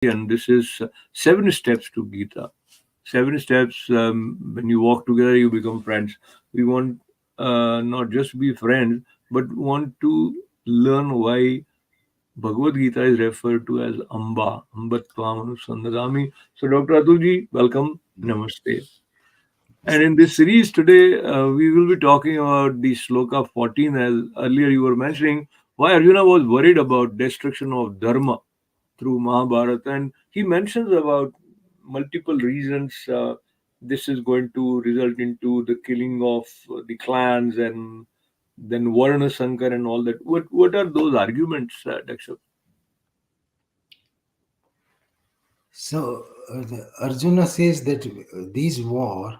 and this is 7 steps to Gita. 7 steps. When you walk together, you become friends. We want not just be friends, but want to learn why Bhagavad Gita is referred to as Amba, Ambat Tvam Anusandadami. So, Dr. Atulji, welcome. Namaste. And in this series today, we will be talking about the Shloka 14, as earlier you were mentioning, why Arjuna was worried about destruction of Dharma through Mahabharata. And he mentions about multiple reasons this is going to result into the killing of the clans and then Varna Sankar and all that. What are those arguments, Daksha? So Arjuna says that this war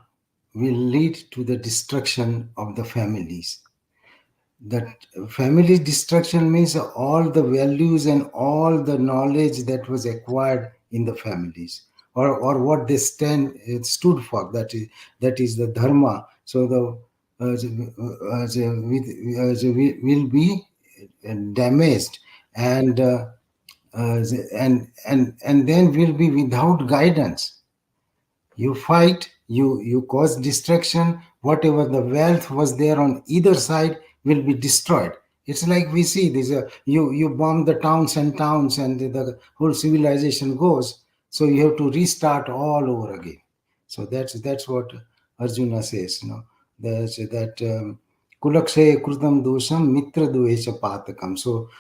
will lead to the destruction of the families. That family destruction means all the values and all the knowledge that was acquired in the families, or what they it stood for. That is the dharma. So will be damaged, and and then will be without guidance. You fight, you cause destruction. Whatever the wealth was there on either side will be destroyed. It's like we see this, you bomb the towns and the whole civilization goes, so you have to restart all over again. So that's what Arjuna says, there's that kulakshay krutam dosham mitra duesha patakam. So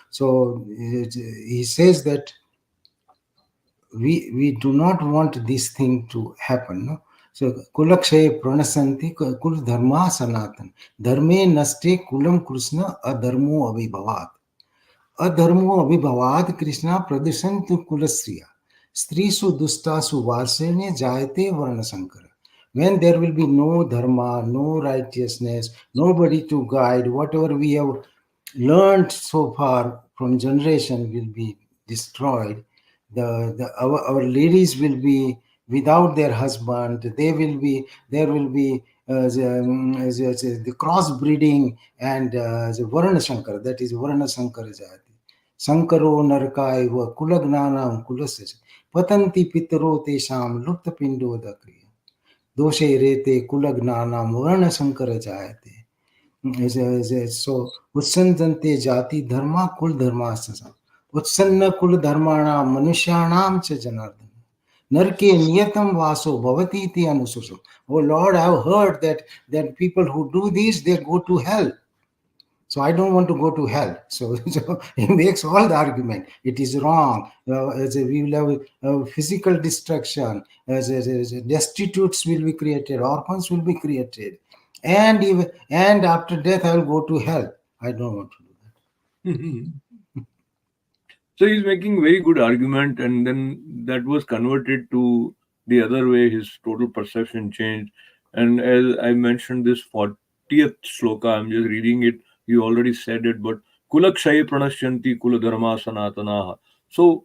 he says that we do not want this thing to happen. No? So kulakshay pranasanti kul dharma sanatan dharme naste kulam krishna adharmo abhibhavat adharmo abhibhavat krishna pradusantu kulasriya strisu dustasu varsene jayate varna sankara. When there will be no dharma, no righteousness, nobody to guide, whatever we have learned so far from generation will be destroyed. Our ladies will be without their husband. There will be the crossbreeding, and the Varna Shankar, that is Varna Shankar Jati. Sankaro Narkaiva Kulagnanam Kulasas Patanti Pitaro Tesham Lupta Pindo Dakriya Doshe Rete Kulagnanam Varna Shankara Jayate. So Utsandante Jati Dharma Kul Dharma Sasa Utsanna Kul Dharmana Manushanam Cha Janardana Narke Niyatam Vaso Bhavati Iti Anususo. Oh Lord, I have heard that people who do this, they go to hell. So I don't want to go to hell. So he makes all the argument. It is wrong. We will have physical destruction. Destitutes will be created. Orphans will be created. And after death, I will go to hell. I don't want to do that. So he's making very good argument, and then that was converted to the other way. His total perception changed, and as I mentioned, this 40th shloka, I'm just reading it. You already said it, but kulakshay pranashyanti kula dharma sanatanaha. So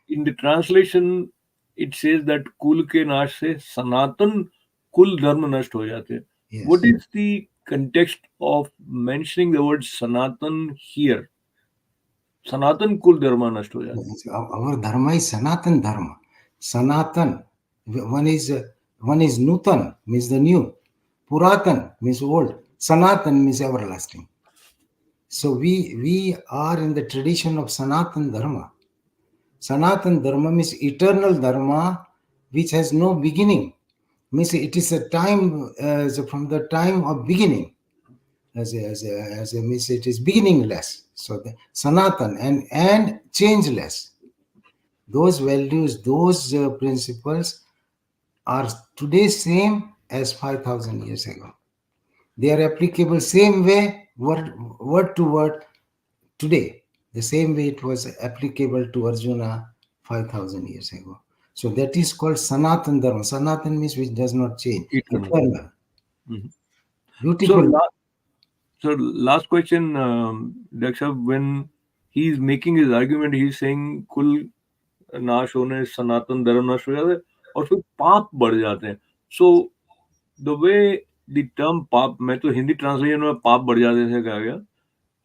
in the translation, it says that kul ke nash se sanatan kul dharma nasht ho jate. Yes. What is the context of mentioning the word sanatan here? Sanatan kul dharma nasht ho jate. Our dharma is Sanatan Dharma. Sanatan. One is Nutan, means the new. Puratan means old. Sanatan means everlasting. So we are in the tradition of Sanatan Dharma. Sanatan Dharma means eternal Dharma, which has no beginning. Means it is a time from the time of beginning. As a means it is beginningless. So the Sanatan and changeless. Those values, those principles are today same as 5,000 years ago. They are applicable same way, word to word, today, the same way it was applicable to Arjuna 5,000 years ago. So that is called Sanatan Dharma. Sanatan means which does not change. Eternal. Eternal. Mhm. So, Beautiful. last question, Daksha, when he's making his argument, he's saying कुल नाश होने सनातन धर्म नष्ट हो जाते हैं और फिर पाप बढ़ जाते हैं. So the way the term पाप, मैं तो हिंदी ट्रांसलेशन में पाप बढ़ जाते से कहा गया,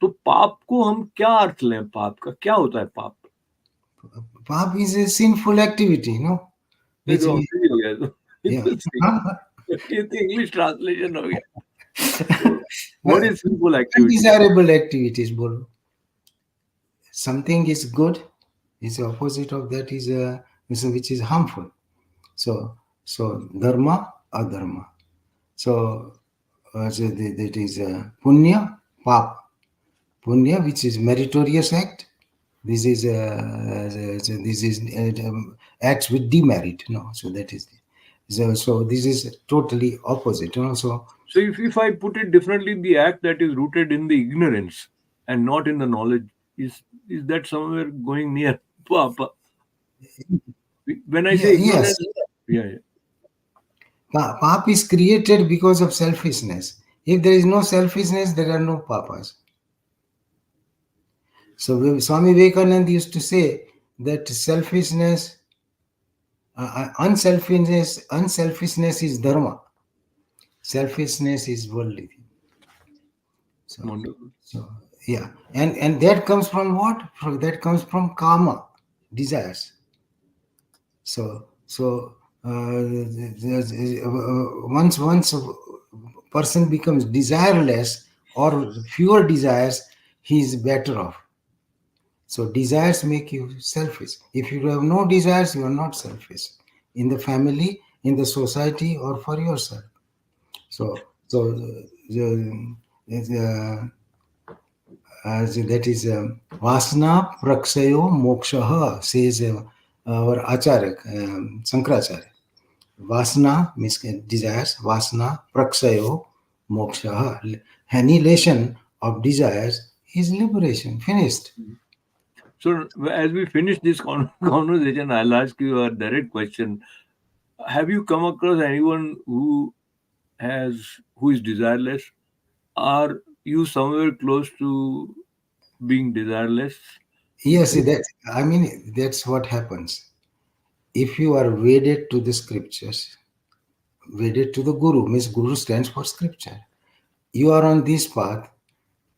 तो पाप को हम क्या अर्थ लें? पाप का क्या होता है पाप? Pap is a sinful activity, no? ये Which तो we, अंग्रेजी हो गया तो ये yeah. तो ये तो इंग्लिश ट्रांसलेशन हो गया. So, what is sinful activity? Undesirable activities, bolo. Something is good, is the opposite of that is which is harmful. So dharma, adharma. So that is punya, pap. Punya, which is meritorious act. This is acts with demerit. No, so that is so this is totally opposite. You know, so So if I put it differently, the act that is rooted in the ignorance and not in the knowledge is that somewhere going near Papa? When I say yes, ignorance, yeah, yeah. pap is created because of selfishness. If there is no selfishness, there are no papas. So Swami Vivekananda used to say that unselfishness is dharma. Selfishness is worldly. So, Wonderful. so yeah, and that comes from what? That comes from karma, desires. Once a person becomes desireless or fewer desires, he is better off. So desires make you selfish. If you have no desires, you are not selfish in the family, in the society, or for yourself. So that is Vasna Praksayo Moksha, says our Acharya, Sankaracharya. Vasna means desires, Vasna Praksayo Moksha. Annihilation of desires is liberation. Finished. So as we finish this conversation, I'll ask you a direct question. Have you come across anyone who is desireless? Are you somewhere close to being desireless? Yes, that I mean that's what happens. If you are wedded to the scriptures, wedded to the Guru, means Guru stands for scripture. You are on this path,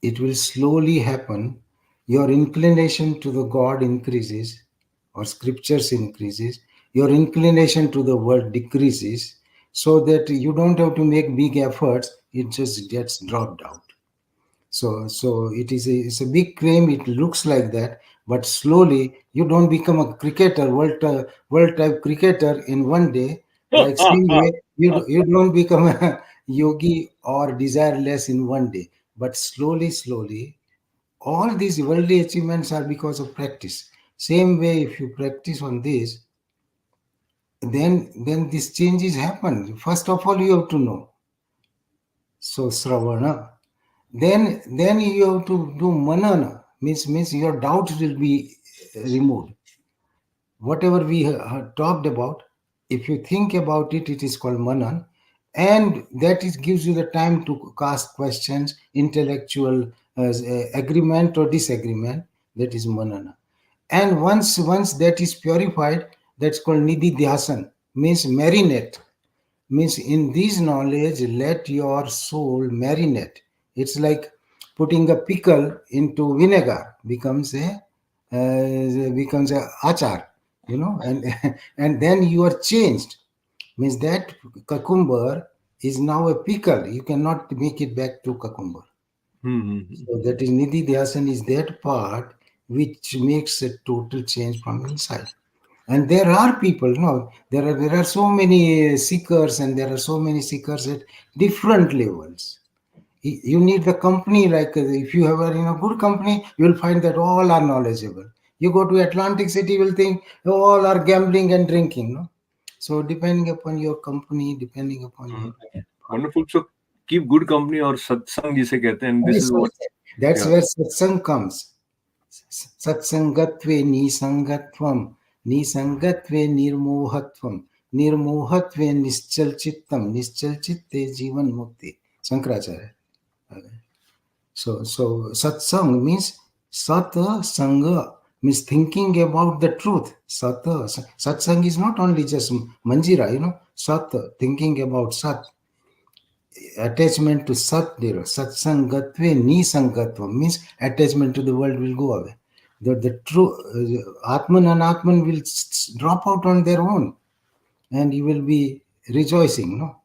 it will slowly happen. Your inclination to the God increases, or scriptures increases. Your inclination to the world decreases, so that you don't have to make big efforts. It just gets dropped out. So it's a big claim. It looks like that, but slowly you don't become a cricketer, world type cricketer in one day. Like same way, you don't become a yogi or desireless in one day, but slowly, all these worldly achievements are because of practice. Same way, if you practice on this, then these changes happen. First of all, you have to know. So Sravana. Then you have to do manana, means your doubts will be removed. Whatever we talked about, if you think about it, it is called manan, and that is gives you the time to cast questions, intellectual agreement or disagreement. That is manana. And once that is purified, that's called nidhi dhyasan, means marinate. Means in this knowledge, let your soul marinate. It's like putting a pickle into vinegar, becomes a achar, and and then you are changed. Means that cucumber is now a pickle, you cannot make it back to cucumber. So that is nidhi dhyasan, is that part which makes a total change from inside. And there are people, no, there are so many seekers, and there are so many seekers at different levels. You need the company, like if you have a good company, you will find that all are knowledgeable. You go to Atlantic City, you will think all are gambling and drinking, no. So depending upon your company, depending upon your Wonderful. So keep good company or satsang जिसे कहते हैं. And this is what, that's yeah. where satsang comes. Satsangatve nisangatvam, nisangatve nirmohatvam, nirmohatve nischalchittam, nischalchitte jivan mukti. Shankaracharya. So satsang means sata sanga, means thinking about the truth. Satsang is not only just manjira, sat, thinking about sat, attachment to sat, there. Satsangatve nisangatvam means attachment to the world will go away. The true Atman and Atman will drop out on their own, and you will be rejoicing, no?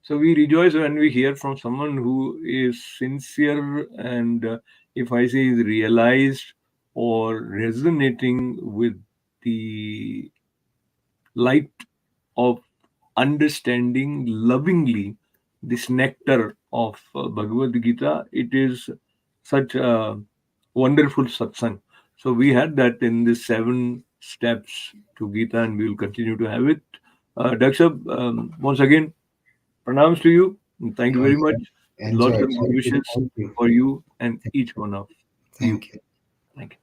So we rejoice when we hear from someone who is sincere and, if I say, is realized or resonating with the light of understanding lovingly this nectar of Bhagavad Gita. It is such a wonderful satsang. So we had that in the 7 steps to Gita, and we will continue to have it. Daksha, once again, pranams to you. And thank you very Enjoy, much. Lots enjoy. of good wishes Thank you. for you and each one of you. Thank you. Thank you.